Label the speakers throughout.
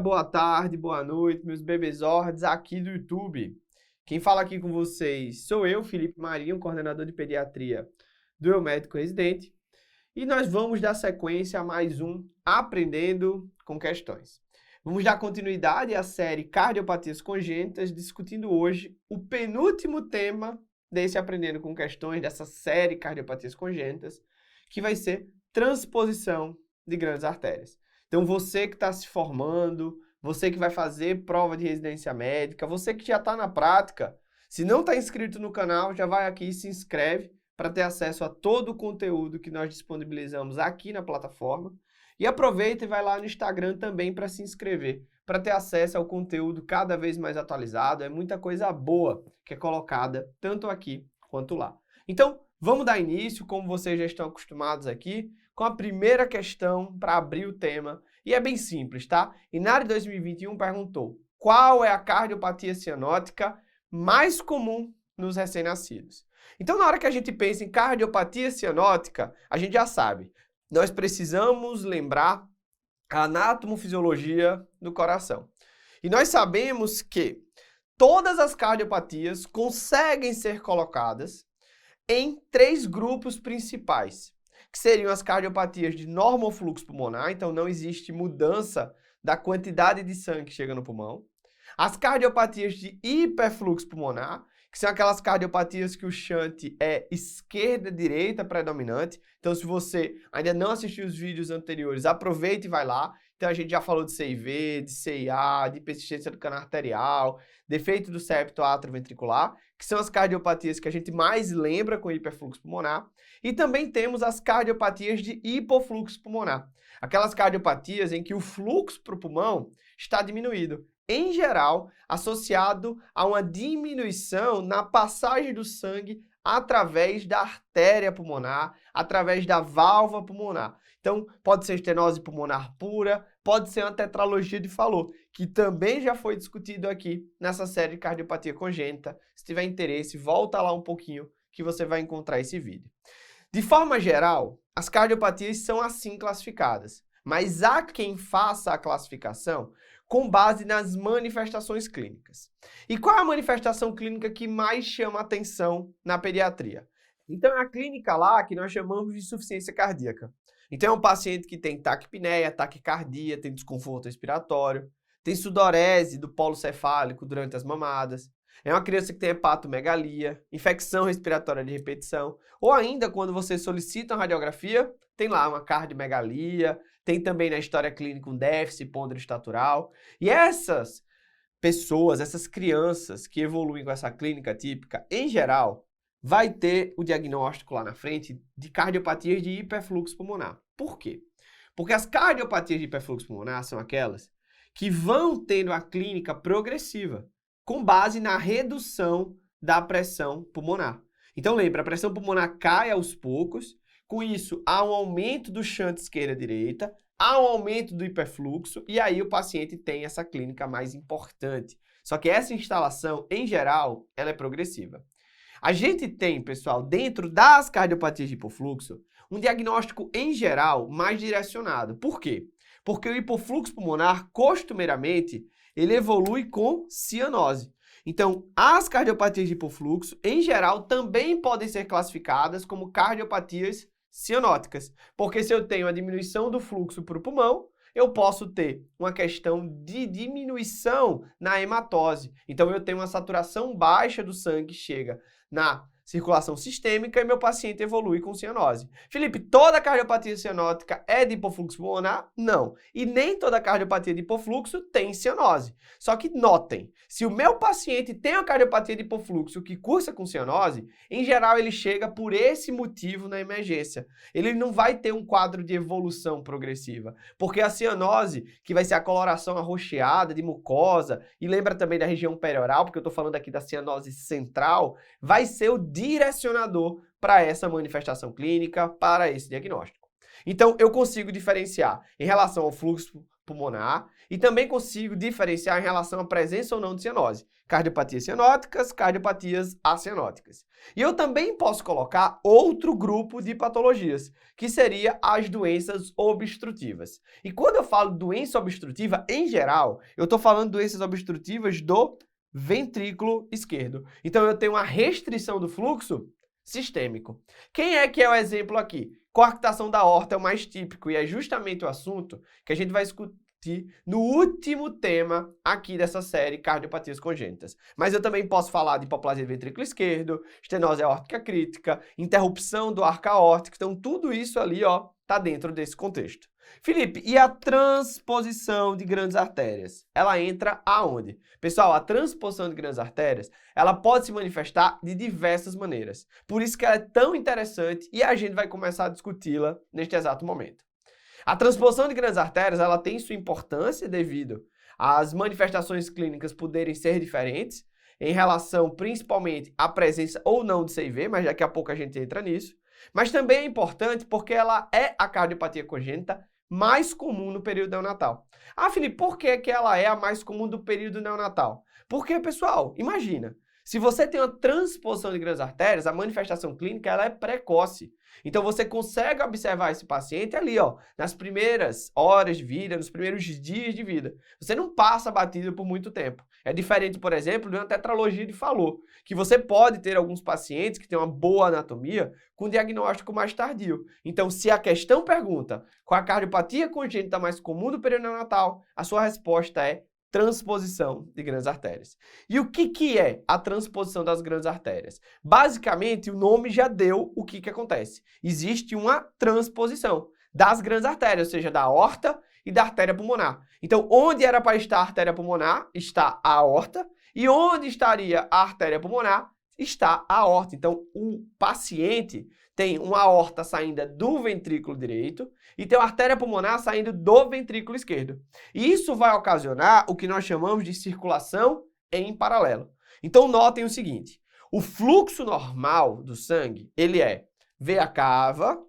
Speaker 1: boa tarde, boa noite, meus bebezords aqui do YouTube. Quem fala aqui com vocês sou eu, Felipe Marinho, coordenador de pediatria do Eu Médico Residente. E nós vamos dar sequência a mais um Aprendendo com Questões. Vamos dar continuidade à série Cardiopatias Congênitas, discutindo hoje o penúltimo tema desse Aprendendo com Questões, dessa série Cardiopatias Congênitas, que vai ser transposição de grandes artérias. Então você que está se formando, você que vai fazer prova de residência médica, você que já está na prática, se não está inscrito no canal, já vai aqui e se inscreve para ter acesso a todo o conteúdo que nós disponibilizamos aqui na plataforma. E aproveita e vai lá no Instagram também para se inscrever, para ter acesso ao conteúdo cada vez mais atualizado. É muita coisa boa que é colocada tanto aqui quanto lá. Então, vamos dar início, como vocês já estão acostumados aqui, com a primeira questão para abrir o tema. E é bem simples, tá? Inari 2021 perguntou: qual é a cardiopatia cianótica mais comum nos recém-nascidos? Então, na hora que a gente pensa em cardiopatia cianótica, a gente já sabe. Nós precisamos lembrar a anatomofisiologia do coração. E nós sabemos que todas as cardiopatias conseguem ser colocadas em três grupos principais, que seriam as cardiopatias de normofluxo pulmonar, então não existe mudança da quantidade de sangue que chega no pulmão. As cardiopatias de hiperfluxo pulmonar, que são aquelas cardiopatias que o shunt é esquerda-direita predominante. Então, se você ainda não assistiu os vídeos anteriores, aproveita e vai lá. Então, a gente já falou de CIV, de CIA, de persistência do cano arterial, defeito do septo atrioventricular, que são as cardiopatias que a gente mais lembra com hiperfluxo pulmonar. E também temos as cardiopatias de hipofluxo pulmonar, aquelas cardiopatias em que o fluxo para o pulmão está diminuído, em geral, associado a uma diminuição na passagem do sangue através da artéria pulmonar, através da válvula pulmonar. Então, pode ser estenose pulmonar pura, pode ser uma tetralogia de Fallot, que também já foi discutido aqui nessa série de cardiopatia congênita. Se tiver interesse, volta lá um pouquinho que você vai encontrar esse vídeo. De forma geral, as cardiopatias são assim classificadas, mas há quem faça a classificação com base nas manifestações clínicas. E qual é a manifestação clínica que mais chama atenção na pediatria? Então, é a clínica lá que nós chamamos de insuficiência cardíaca. Então, é um paciente que tem taquipneia, taquicardia, tem desconforto respiratório, tem sudorese do polo cefálico durante as mamadas, é uma criança que tem hepatomegalia, infecção respiratória de repetição, ou ainda, quando você solicita uma radiografia, tem lá uma cardiomegalia, tem também na história clínica um déficit ponderostatural. E essas pessoas, essas crianças que evoluem com essa clínica típica, em geral, vai ter o diagnóstico lá na frente de cardiopatias de hiperfluxo pulmonar. Por quê? Porque as cardiopatias de hiperfluxo pulmonar são aquelas que vão tendo a clínica progressiva, com base na redução da pressão pulmonar. Então lembra, a pressão pulmonar cai aos poucos, com isso há um aumento do shunt esquerda-direita, há um aumento do hiperfluxo e aí o paciente tem essa clínica mais importante. Só que essa instalação, em geral, ela é progressiva. A gente tem, pessoal, dentro das cardiopatias de hipofluxo, um diagnóstico, em geral, mais direcionado. Por quê? Porque o hipofluxo pulmonar, costumeiramente, ele evolui com cianose. Então, as cardiopatias de hipofluxo, em geral, também podem ser classificadas como cardiopatias cianóticas. Porque se eu tenho a diminuição do fluxo para o pulmão, eu posso ter uma questão de diminuição na hematose. Então, eu tenho uma saturação baixa do sangue que chega na circulação sistêmica e meu paciente evolui com cianose. Felipe, toda cardiopatia cianótica é de hipofluxo pulmonar? Não. E nem toda cardiopatia de hipofluxo tem cianose. Só que notem, se o meu paciente tem uma cardiopatia de hipofluxo que cursa com cianose, em geral ele chega por esse motivo na emergência. Ele não vai ter um quadro de evolução progressiva, porque a cianose, que vai ser a coloração arroxeada de mucosa, e lembra também da região perioral, porque eu estou falando aqui da cianose central, vai ser o direcionador para essa manifestação clínica, para esse diagnóstico. Então, eu consigo diferenciar em relação ao fluxo pulmonar e também consigo diferenciar em relação à presença ou não de cianose. Cardiopatias cianóticas, cardiopatias acianóticas. E eu também posso colocar outro grupo de patologias, que seria as doenças obstrutivas. E quando eu falo doença obstrutiva, em geral, eu estou falando de doenças obstrutivas do ventrículo esquerdo. Então eu tenho uma restrição do fluxo sistêmico. Quem é que é o exemplo aqui? Coarctação da aorta é o mais típico e é justamente o assunto que a gente vai discutir no último tema aqui dessa série Cardiopatias Congênitas. Mas eu também posso falar de hipoplasia do ventrículo esquerdo, estenose aórtica crítica, interrupção do arco aórtico, então tudo isso ali, ó, tá dentro desse contexto. Felipe, e a transposição de grandes artérias? Ela entra aonde? Pessoal, a transposição de grandes artérias, ela pode se manifestar de diversas maneiras. Por isso que ela é tão interessante e a gente vai começar a discuti-la neste exato momento. A transposição de grandes artérias, ela tem sua importância devido às manifestações clínicas poderem ser diferentes, em relação principalmente à presença ou não de CIV, mas daqui a pouco a gente entra nisso. Mas também é importante porque ela é a cardiopatia congênita mais comum no período neonatal. Ah, Felipe, por que ela é a mais comum do período neonatal? Porque, pessoal, imagina, se você tem uma transposição de grandes artérias, a manifestação clínica ela é precoce. Então você consegue observar esse paciente ali, ó, nas primeiras horas de vida, nos primeiros dias de vida. Você não passa batido por muito tempo. É diferente, por exemplo, de uma tetralogia de Fallot, que você pode ter alguns pacientes que têm uma boa anatomia com diagnóstico mais tardio. Então, se a questão pergunta qual a cardiopatia congênita mais comum do período neonatal, a sua resposta é transposição de grandes artérias. E o que é a transposição das grandes artérias? Basicamente, o nome já deu o que acontece. Existe uma transposição das grandes artérias, ou seja, da aorta e da artéria pulmonar. Então, onde era para estar a artéria pulmonar, está a aorta, e onde estaria a artéria pulmonar, está a aorta. Então, o paciente tem uma aorta saindo do ventrículo direito e tem uma artéria pulmonar saindo do ventrículo esquerdo. E isso vai ocasionar o que nós chamamos de circulação em paralelo. Então notem o seguinte, o fluxo normal do sangue, ele é veia cava,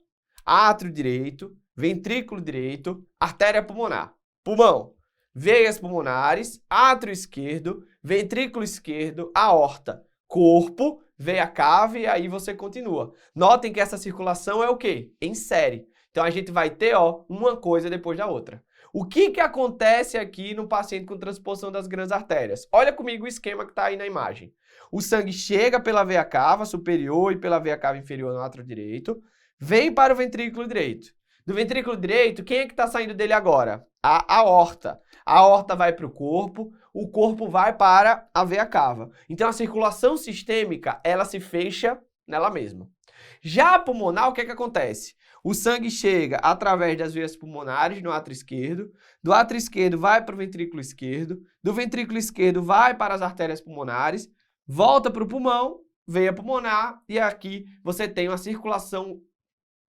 Speaker 1: átrio direito, ventrículo direito, artéria pulmonar, pulmão, veias pulmonares, átrio esquerdo, ventrículo esquerdo, aorta, corpo, veia cava e aí você continua. Notem que essa circulação é o quê? Em série. Então a gente vai ter, ó, uma coisa depois da outra. O que acontece aqui no paciente com transposição das grandes artérias? Olha comigo o esquema que está aí na imagem. O sangue chega pela veia cava superior e pela veia cava inferior no átrio direito, vem para o ventrículo direito. Do ventrículo direito, quem é que está saindo dele agora? A aorta. A aorta vai para o corpo vai para a veia cava. Então a circulação sistêmica, ela se fecha nela mesma. Já a pulmonar, o que acontece? O sangue chega através das veias pulmonares no átrio esquerdo, do átrio esquerdo vai para o ventrículo esquerdo, do ventrículo esquerdo vai para as artérias pulmonares, volta para o pulmão, veia pulmonar, e aqui você tem uma circulação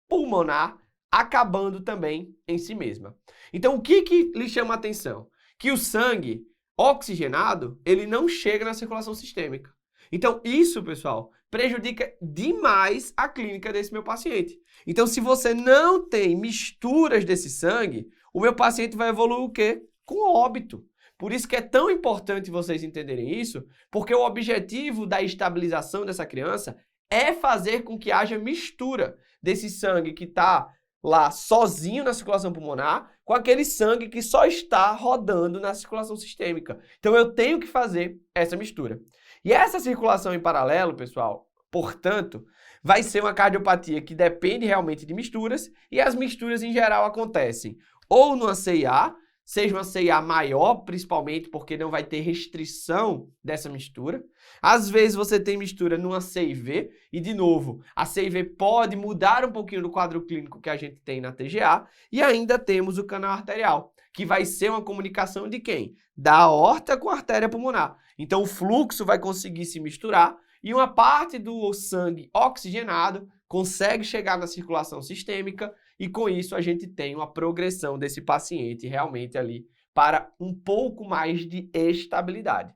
Speaker 1: pulmonar acabando também em si mesma. Então, o que lhe chama a atenção? Que o sangue oxigenado, ele não chega na circulação sistêmica. Então, isso, pessoal, prejudica demais a clínica desse meu paciente. Então, se você não tem misturas desse sangue, o meu paciente vai evoluir o quê? Com óbito. Por isso que é tão importante vocês entenderem isso, porque o objetivo da estabilização dessa criança é fazer com que haja mistura desse sangue que está lá sozinho na circulação pulmonar com aquele sangue que só está rodando na circulação sistêmica. Então eu tenho que fazer essa mistura. E essa circulação em paralelo, pessoal, portanto, vai ser uma cardiopatia que depende realmente de misturas e as misturas em geral acontecem ou numa CIA, seja uma CIA maior, principalmente porque não vai ter restrição dessa mistura. Às vezes você tem mistura numa CIV e, de novo, a CIV pode mudar um pouquinho do quadro clínico que a gente tem na TGA e ainda temos o canal arterial, que vai ser uma comunicação de quem? Da aorta com a artéria pulmonar. Então o fluxo vai conseguir se misturar e uma parte do sangue oxigenado consegue chegar na circulação sistêmica e com isso a gente tem uma progressão desse paciente realmente ali para um pouco mais de estabilidade.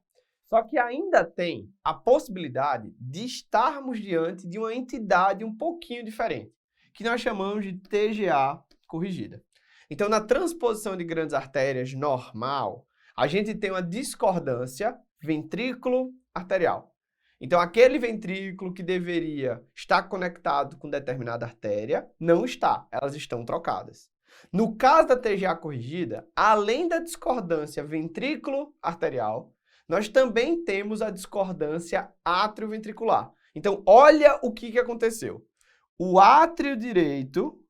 Speaker 1: Só que ainda tem a possibilidade de estarmos diante de uma entidade um pouquinho diferente, que nós chamamos de TGA corrigida. Então, na transposição de grandes artérias normal, a gente tem uma discordância ventrículo arterial. Então, aquele ventrículo que deveria estar conectado com determinada artéria, não está, elas estão trocadas. No caso da TGA corrigida, além da discordância ventrículo arterial, nós também temos a discordância atrioventricular. Então, olha o que aconteceu. O átrio direito,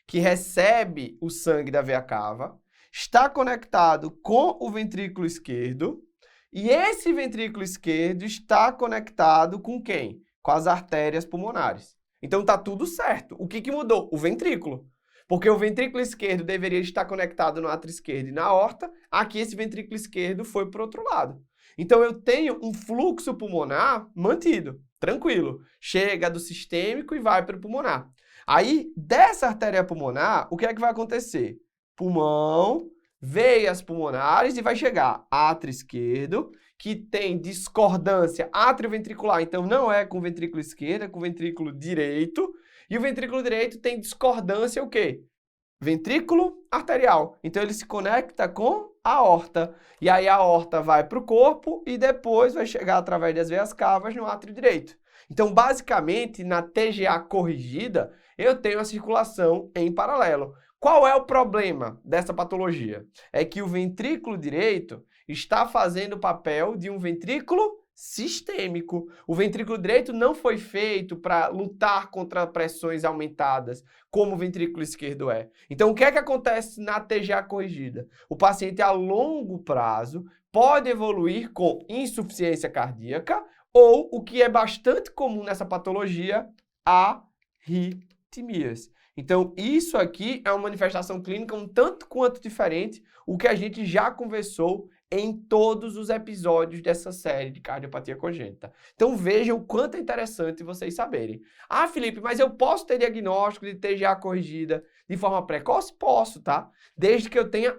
Speaker 1: que recebe o sangue da veia cava, está conectado com o ventrículo esquerdo, e esse ventrículo esquerdo está conectado com quem? Com as artérias pulmonares. Então está tudo certo. O que mudou? O ventrículo. Porque o ventrículo esquerdo deveria estar conectado no átrio esquerdo e na aorta, aqui esse ventrículo esquerdo foi para o outro lado. Então eu tenho um fluxo pulmonar mantido, tranquilo. Chega do sistêmico e vai para o pulmonar. Aí, dessa artéria pulmonar, o que é que vai acontecer? Pulmão, veias pulmonares e vai chegar átrio esquerdo, que tem discordância atrioventricular, então não é com o ventrículo esquerdo, é com o ventrículo direito. E o ventrículo direito tem discordância o quê? Ventrículo arterial. Então ele se conecta com a aorta. E aí a aorta vai para o corpo e depois vai chegar através das veias cavas no átrio direito. Então, basicamente, na TGA corrigida, eu tenho a circulação em paralelo. Qual é o problema dessa patologia? É que o ventrículo direito está fazendo o papel de um ventrículo sistêmico. O ventrículo direito não foi feito para lutar contra pressões aumentadas, como o ventrículo esquerdo é. Então, o que é que acontece na TGA corrigida? O paciente, a longo prazo, pode evoluir com insuficiência cardíaca ou, o que é bastante comum nessa patologia, arritmias. Então, isso aqui é uma manifestação clínica um tanto quanto diferente, o que a gente já conversou em todos os episódios dessa série de cardiopatia congênita. Então, vejam o quanto é interessante vocês saberem. Ah, Felipe, mas eu posso ter diagnóstico de TGA corrigida de forma precoce? Posso, tá? Desde que eu tenha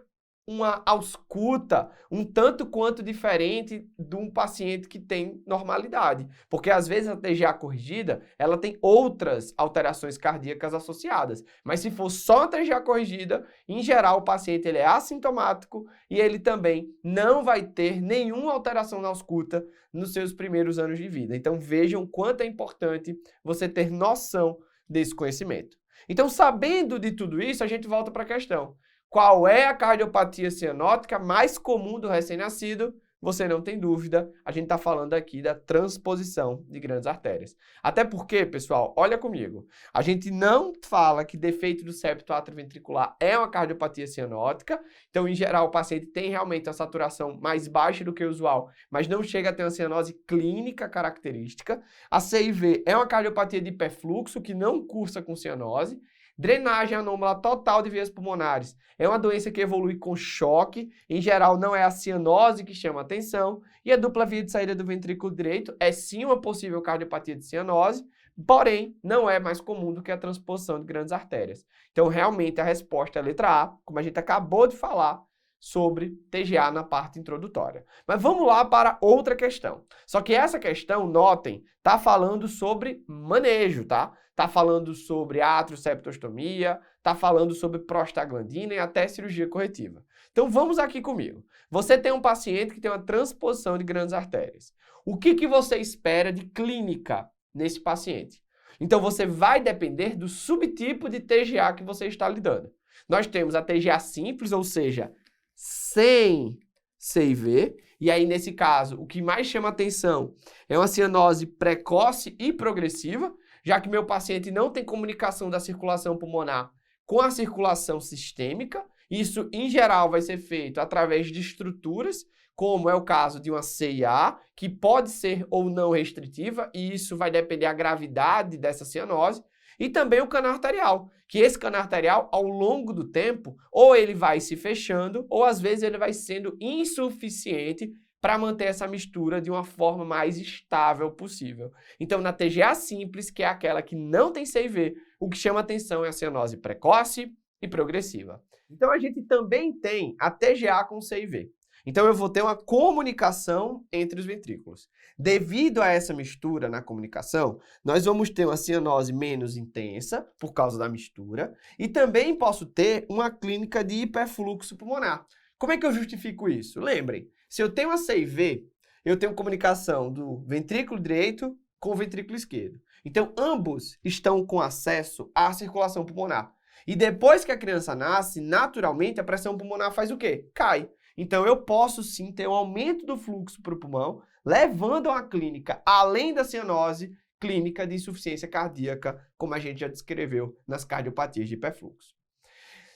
Speaker 1: uma ausculta um tanto quanto diferente de um paciente que tem normalidade. Porque, às vezes, a TGA corrigida, ela tem outras alterações cardíacas associadas. Mas, se for só a TGA corrigida, em geral, o paciente ele é assintomático e ele também não vai ter nenhuma alteração na ausculta nos seus primeiros anos de vida. Então, vejam quanto é importante você ter noção desse conhecimento. Então, sabendo de tudo isso, a gente volta para a questão. Qual é a cardiopatia cianótica mais comum do recém-nascido? Você não tem dúvida, a gente está falando aqui da transposição de grandes artérias. Até porque, pessoal, olha comigo, a gente não fala que defeito do septo atrioventricular é uma cardiopatia cianótica, então, em geral, o paciente tem realmente a saturação mais baixa do que o usual, mas não chega a ter uma cianose clínica característica. A CIV é uma cardiopatia de hiperfluxo que não cursa com cianose. Drenagem anômala total de veias pulmonares é uma doença que evolui com choque, em geral não é a cianose que chama a atenção, e a dupla via de saída do ventrículo direito é sim uma possível cardiopatia de cianose, porém não é mais comum do que a transposição de grandes artérias. Então realmente a resposta é a letra A, como a gente acabou de falar sobre TGA na parte introdutória. Mas vamos lá para outra questão. Só que essa questão, notem, está falando sobre manejo, tá? Está falando sobre atrioseptostomia, está falando sobre prostaglandina e até cirurgia corretiva. Então vamos aqui comigo. Você tem um paciente que tem uma transposição de grandes artérias. O que você espera de clínica nesse paciente? Então você vai depender do subtipo de TGA que você está lidando. Nós temos a TGA simples, ou seja, sem CIV, e aí nesse caso o que mais chama atenção é uma cianose precoce e progressiva, já que meu paciente não tem comunicação da circulação pulmonar com a circulação sistêmica. Isso, em geral, vai ser feito através de estruturas, como é o caso de uma CIA, que pode ser ou não restritiva, e isso vai depender da gravidade dessa cianose, e também o cano arterial, que esse cano arterial, ao longo do tempo, ou ele vai se fechando, ou às vezes ele vai sendo insuficiente para manter essa mistura de uma forma mais estável possível. Então, na TGA simples, que é aquela que não tem CIV, o que chama atenção é a cianose precoce e progressiva. Então, a gente também tem a TGA com CIV. Então eu vou ter uma comunicação entre os ventrículos. Devido a essa mistura na comunicação, nós vamos ter uma cianose menos intensa, por causa da mistura, e também posso ter uma clínica de hiperfluxo pulmonar. Como é que eu justifico isso? Lembrem, se eu tenho uma CIV, eu tenho comunicação do ventrículo direito com o ventrículo esquerdo. Então, ambos estão com acesso à circulação pulmonar. E depois que a criança nasce, naturalmente, a pressão pulmonar faz o quê? Cai. Então, eu posso sim ter um aumento do fluxo para o pulmão, levando a uma clínica, além da cianose, clínica de insuficiência cardíaca, como a gente já descreveu nas cardiopatias de hiperfluxo.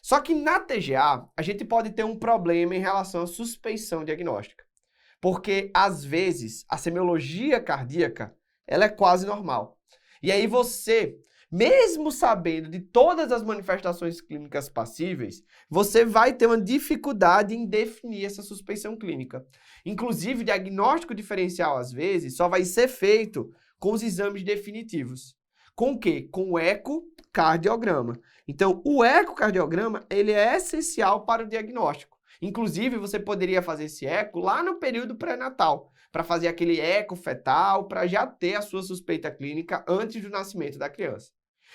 Speaker 1: Só que na TGA, a gente pode ter um problema em relação à suspeição diagnóstica. Porque, às vezes, a semiologia cardíaca, ela é quase normal. E aí você, mesmo sabendo de todas as manifestações clínicas passíveis, você vai ter uma dificuldade em definir essa suspeição clínica. Inclusive, diagnóstico diferencial, às vezes, só vai ser feito com os exames definitivos. Com o quê? Com o ecocardiograma. Então, o ecocardiograma, ele é essencial para o diagnóstico. Inclusive, você poderia fazer esse eco lá no período pré-natal, para fazer aquele eco fetal, para já ter a sua suspeita clínica antes do nascimento da criança.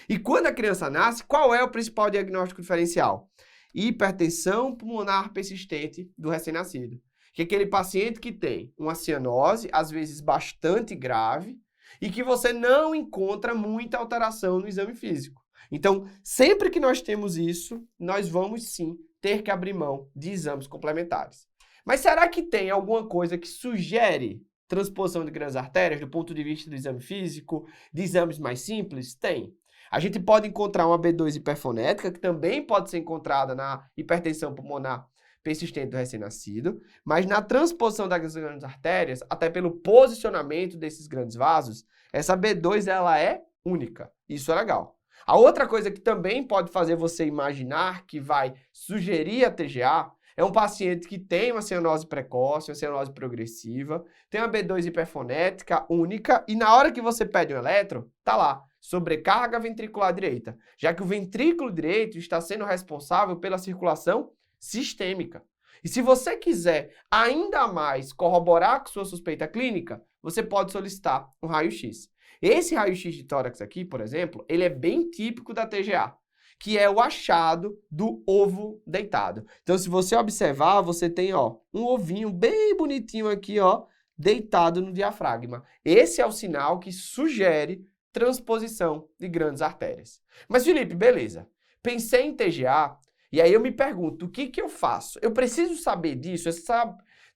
Speaker 1: E quando a criança nasce, qual é o principal diagnóstico diferencial? Hipertensão pulmonar persistente do recém-nascido. Que é aquele paciente que tem uma cianose, às vezes bastante grave, e que você não encontra muita alteração no exame físico. Então, sempre que nós temos isso, nós vamos sim ter que abrir mão de exames complementares. Mas será que tem alguma coisa que sugere transposição de grandes artérias do ponto de vista do exame físico, de exames mais simples? Tem. A gente pode encontrar uma B2 hiperfonética, que também pode ser encontrada na hipertensão pulmonar persistente do recém-nascido, mas na transposição das grandes artérias, até pelo posicionamento desses grandes vasos, essa B2 ela é única. Isso é legal. A outra coisa que também pode fazer você imaginar que vai sugerir a TGA é um paciente que tem uma cianose precoce, uma cianose progressiva, tem uma B2 hiperfonética única e na hora que você pede um eletro, tá lá, sobrecarga ventricular direita, já que o ventrículo direito está sendo responsável pela circulação sistêmica. E se você quiser ainda mais corroborar com sua suspeita clínica, você pode solicitar um raio-x. Esse raio-x de tórax aqui, por exemplo, ele é bem típico da TGA, que é o achado do ovo deitado. Então, se você observar, você tem, ó, um ovinho bem bonitinho aqui, ó, deitado no diafragma. Esse é o sinal que sugere transposição de grandes artérias. Mas, Felipe, beleza. Pensei em TGA, e aí eu me pergunto, o que eu faço? Eu preciso saber disso?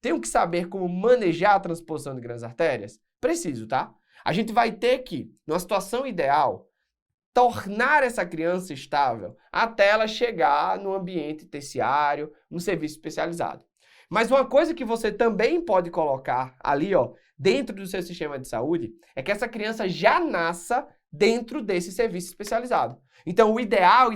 Speaker 1: Tenho que saber como manejar a transposição de grandes artérias? Preciso, tá? A gente vai ter que, numa situação ideal, tornar essa criança estável até ela chegar no ambiente terciário, no serviço especializado. Mas uma coisa que você também pode colocar ali, ó, dentro do seu sistema de saúde, é que essa criança já nasça dentro desse serviço especializado. Então, o ideal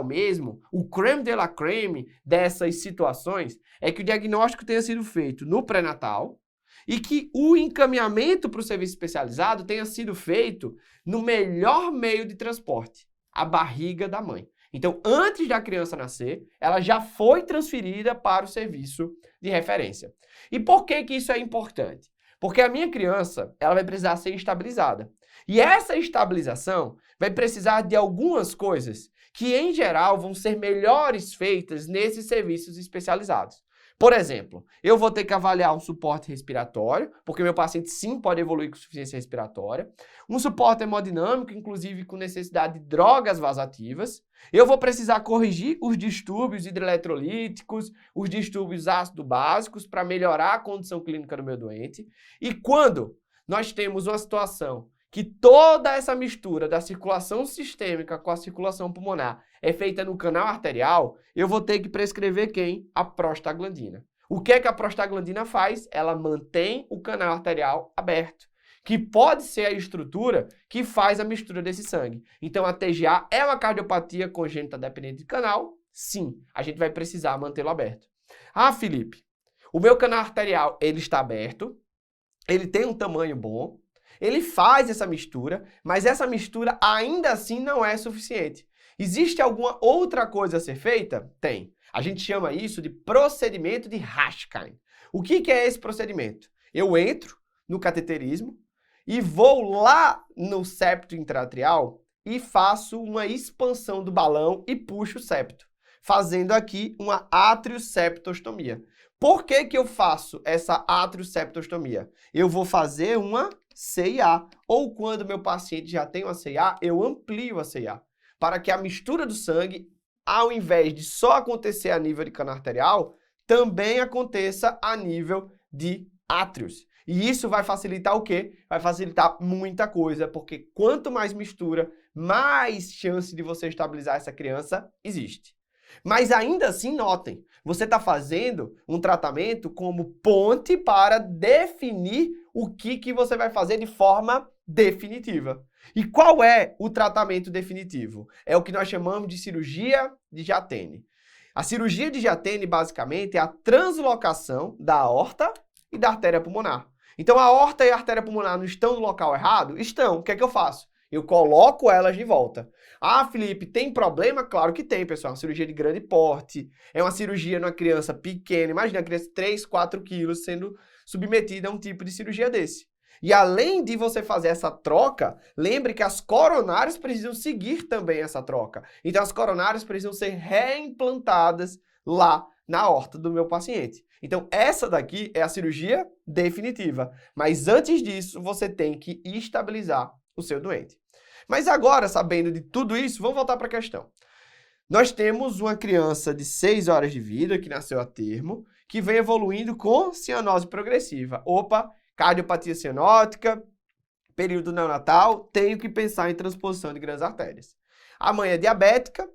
Speaker 1: mesmo, o crème de la crème dessas situações, é que o diagnóstico tenha sido feito no pré-natal e que o encaminhamento para o serviço especializado tenha sido feito no melhor meio de transporte, a barriga da mãe. Então, antes da criança nascer, ela já foi transferida para o serviço de referência. E por que isso é importante? Porque a minha criança, ela vai precisar ser estabilizada. E essa estabilização vai precisar de algumas coisas que, em geral, vão ser melhores feitas nesses serviços especializados. Por exemplo, eu vou ter que avaliar um suporte respiratório, porque meu paciente sim pode evoluir com insuficiência respiratória. Um suporte hemodinâmico, inclusive com necessidade de drogas vasoativas. Eu vou precisar corrigir os distúrbios hidroeletrolíticos, os distúrbios ácido-básicos para melhorar a condição clínica do meu doente. E quando nós temos uma situação que toda essa mistura da circulação sistêmica com a circulação pulmonar é feita no canal arterial, eu vou ter que prescrever quem? A prostaglandina. O que é que a prostaglandina faz? Ela mantém o canal arterial aberto, que pode ser a estrutura que faz a mistura desse sangue. Então, a TGA é uma cardiopatia congênita dependente de canal? Sim, a gente vai precisar mantê-lo aberto. Ah, Felipe, o meu canal arterial ele está aberto, ele tem um tamanho bom, ele faz essa mistura, mas essa mistura ainda assim não é suficiente. Existe alguma outra coisa a ser feita? Tem. A gente chama isso de procedimento de Raschkein. O que é esse procedimento? Eu entro no cateterismo e vou lá no septo intra-atrial e faço uma expansão do balão e puxo o septo, fazendo aqui uma atrioseptostomia. Por que eu faço essa atrioseptostomia? Eu vou fazer uma CIA, ou quando meu paciente já tem uma CIA, eu amplio a CIA, para que a mistura do sangue, ao invés de só acontecer a nível de cano arterial, também aconteça a nível de átrios. E isso vai facilitar o quê? Vai facilitar muita coisa, porque quanto mais mistura, mais chance de você estabilizar essa criança existe. Mas ainda assim, notem, você está fazendo um tratamento como ponte para definir o que você vai fazer de forma definitiva. E qual é o tratamento definitivo? É o que nós chamamos de cirurgia de Jatene. A cirurgia de Jatene, basicamente, é a translocação da aorta e da artéria pulmonar. Então, a aorta e a artéria pulmonar não estão no local errado? Estão. O que é que eu faço? Eu coloco elas de volta. Ah, Felipe, tem problema? Claro que tem, pessoal. É uma cirurgia de grande porte. É uma cirurgia numa criança pequena. Imagina uma criança de 3, 4 quilos sendo submetida a um tipo de cirurgia desse. E além de você fazer essa troca, lembre que as coronárias precisam seguir também essa troca. Então, as coronárias precisam ser reimplantadas lá na aorta do meu paciente. Então, essa daqui é a cirurgia definitiva. Mas antes disso, você tem que estabilizar o seu doente. Mas agora, sabendo de tudo isso, vamos voltar para a questão. Nós temos uma criança de 6 horas de vida, que nasceu a termo, que vem evoluindo com cianose progressiva. Opa, cardiopatia cianótica, período neonatal, tenho que pensar em transposição de grandes artérias. A mãe é diabética,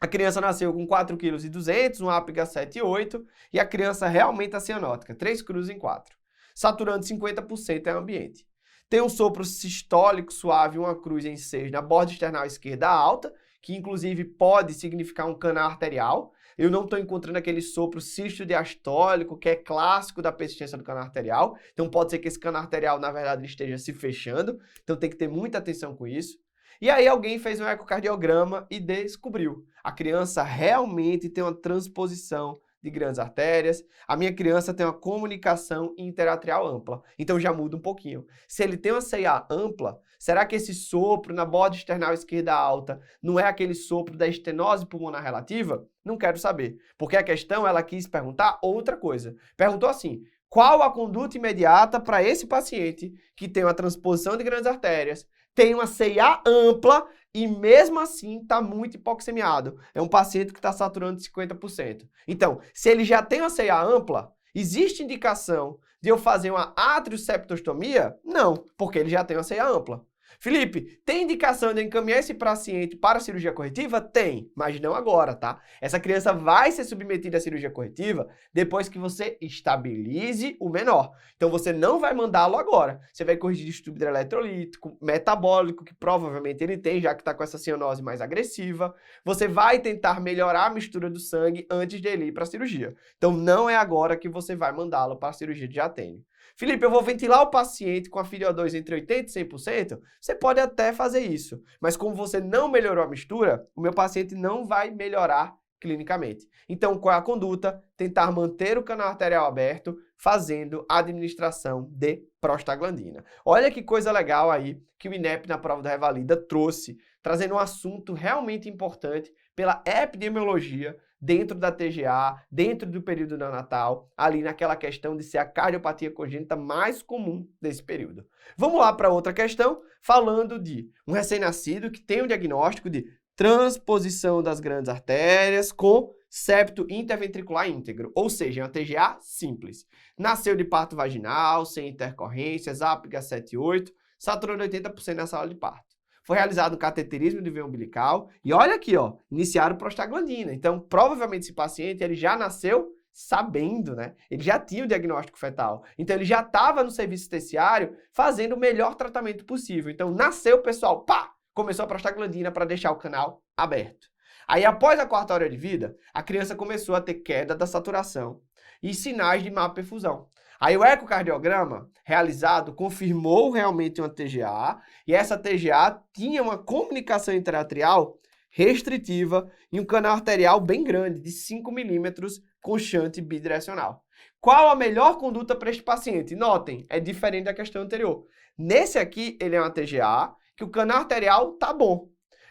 Speaker 1: a criança nasceu com 4,2 kg, um APGA 7,8 e a criança realmente é cianótica, 3 cruzes em 4. Saturando 50% é ambiente. Tem um sopro sistólico suave, uma cruz em 6 na borda external esquerda alta, que inclusive pode significar um canal arterial. Eu não estou encontrando aquele sopro cisto-diastólico, que é clássico da persistência do canal arterial. Então pode ser que esse canal arterial, na verdade, esteja se fechando. Então tem que ter muita atenção com isso. E aí alguém fez um ecocardiograma e descobriu. A criança realmente tem uma transposição de grandes artérias. A minha criança tem uma comunicação interatrial ampla. Então já muda um pouquinho. Se ele tem uma CIA ampla, será que esse sopro na borda external esquerda alta não é aquele sopro da estenose pulmonar relativa? Não quero saber. Porque a questão, ela quis perguntar outra coisa. Perguntou assim: qual a conduta imediata para esse paciente que tem uma transposição de grandes artérias, tem uma CIA ampla e mesmo assim está muito hipoxemiado? É um paciente que está saturando de 50%. Então, se ele já tem uma CIA ampla, existe indicação de eu fazer uma atrioseptostomia? Não, porque ele já tem uma CIA ampla. Felipe, tem indicação de eu encaminhar esse paciente para a cirurgia corretiva? Tem, mas não agora, tá? Essa criança vai ser submetida à cirurgia corretiva depois que você estabilize o menor. Então você não vai mandá-lo agora. Você vai corrigir distúrbio hidroeletrolítico, metabólico, que provavelmente ele tem, já que está com essa cianose mais agressiva. Você vai tentar melhorar a mistura do sangue antes de ele ir para a cirurgia. Então não é agora que você vai mandá-lo para a cirurgia de Jatene. Felipe, eu vou ventilar o paciente com a FiO2 entre 80% e 100%? Você pode até fazer isso, mas como você não melhorou a mistura, o meu paciente não vai melhorar clinicamente. Então, qual é a conduta? Tentar manter o canal arterial aberto, fazendo a administração de prostaglandina. Olha que coisa legal aí que o INEP na prova da Revalida trouxe, trazendo um assunto realmente importante pela epidemiologia dentro da TGA, dentro do período neonatal, ali naquela questão de ser a cardiopatia congênita mais comum desse período. Vamos lá para outra questão, falando de um recém-nascido que tem um diagnóstico de transposição das grandes artérias com septo interventricular íntegro, ou seja, uma TGA simples. Nasceu de parto vaginal, sem intercorrências, APGA 7,8, saturando 80% na sala de parto. Foi realizado um cateterismo de veia umbilical e olha aqui, ó, iniciaram prostaglandina. Então, provavelmente esse paciente ele já nasceu sabendo, né? Ele já tinha o diagnóstico fetal. Então, ele já estava no serviço terciário fazendo o melhor tratamento possível. Então, nasceu, pessoal, pá! Começou a prostaglandina para deixar o canal aberto. Aí, após a 4ª hora de vida, a criança começou a ter queda da saturação e sinais de má perfusão. Aí o ecocardiograma realizado confirmou realmente uma TGA e essa TGA tinha uma comunicação interatrial restritiva e um canal arterial bem grande, de 5 milímetros com shunt bidirecional. Qual a melhor conduta para este paciente? Notem, é diferente da questão anterior. Nesse aqui, ele é uma TGA, que o canal arterial tá bom.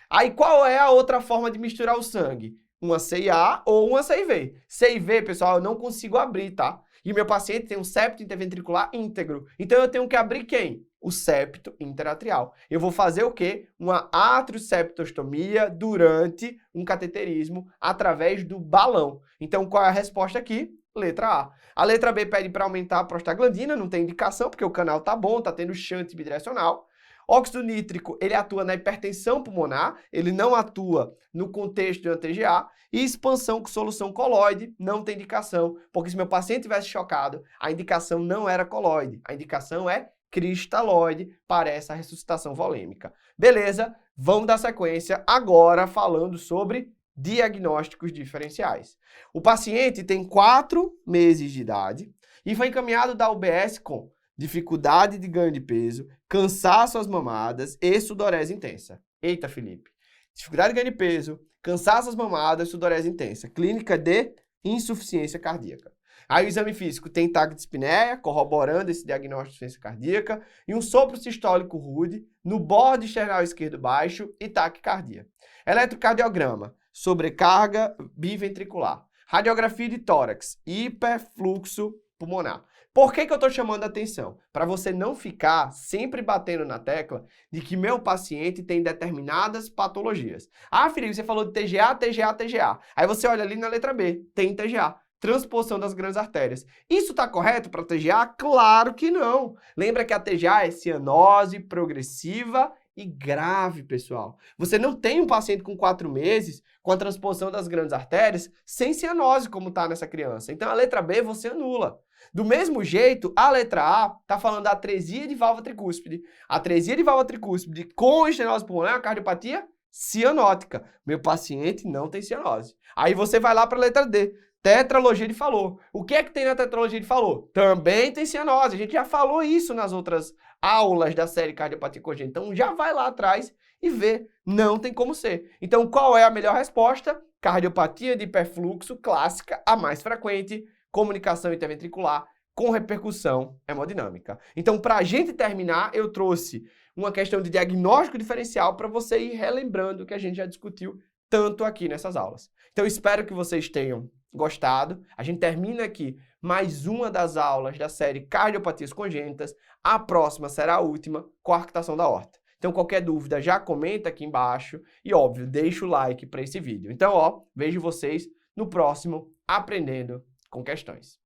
Speaker 1: Aí, qual é a outra forma de misturar o sangue? Uma CIA ou uma CIV. CIV, pessoal, eu não consigo abrir, tá? E o meu paciente tem um septo interventricular íntegro. Então, eu tenho que abrir quem? O septo interatrial. Eu vou fazer o quê? Uma atrioseptostomia durante um cateterismo através do balão. Então, qual é a resposta aqui? Letra A. A letra B pede para aumentar a prostaglandina, não tem indicação, porque o canal tá bom, tá tendo shunt bidirecional. Óxido nítrico, ele atua na hipertensão pulmonar, ele não atua no contexto de uma TGA. E expansão com solução coloide, não tem indicação, porque se meu paciente tivesse chocado, a indicação não era coloide, a indicação é cristalóide para essa ressuscitação volêmica. Beleza, vamos dar sequência agora falando sobre diagnósticos diferenciais. O paciente tem 4 meses de idade e foi encaminhado da UBS com dificuldade de ganho de peso, cansaço às mamadas e sudorese intensa. Eita, Felipe. Dificuldade de ganho de peso, cansaço às mamadas, sudorese intensa. Clínica de insuficiência cardíaca. Aí o exame físico tem taquidispneia, corroborando esse diagnóstico de insuficiência cardíaca, e um sopro sistólico rude no borde external esquerdo baixo e taquicardia. Eletrocardiograma, sobrecarga biventricular. Radiografia de tórax, hiperfluxo pulmonar. Por que eu estou chamando a atenção? Para você não ficar sempre batendo na tecla de que meu paciente tem determinadas patologias. Ah, Felipe, você falou de TGA, TGA, TGA. Aí você olha ali na letra B, tem TGA. Transposição das grandes artérias. Isso está correto para TGA? Claro que não. Lembra que a TGA é cianose progressiva e grave, pessoal. Você não tem um paciente com 4 meses com a transposição das grandes artérias sem cianose, como está nessa criança. Então, a letra B você anula. Do mesmo jeito, a letra A está falando da atresia de válvula tricúspide. A atresia de válvula tricúspide com estenose pulmonar é uma cardiopatia cianótica. Meu paciente não tem cianose. Aí você vai lá para a letra D. Tetralogia de Fallot. O que é que tem na tetralogia de Fallot? Também tem cianose. A gente já falou isso nas outras aulas da série Cardiopatia Congênita. Então já vai lá atrás e vê. Não tem como ser. Então qual é a melhor resposta? Cardiopatia de hiperfluxo clássica, a mais frequente, comunicação interventricular com repercussão hemodinâmica. Então, para a gente terminar, eu trouxe uma questão de diagnóstico diferencial para você ir relembrando o que a gente já discutiu tanto aqui nessas aulas. Então, espero que vocês tenham gostado. A gente termina aqui mais uma das aulas da série Cardiopatias Congênitas. A próxima será a última, com a arctação da aorta. Então, qualquer dúvida, já comenta aqui embaixo e, óbvio, deixa o like para esse vídeo. Então, vejo vocês no próximo Aprendendo com Questões.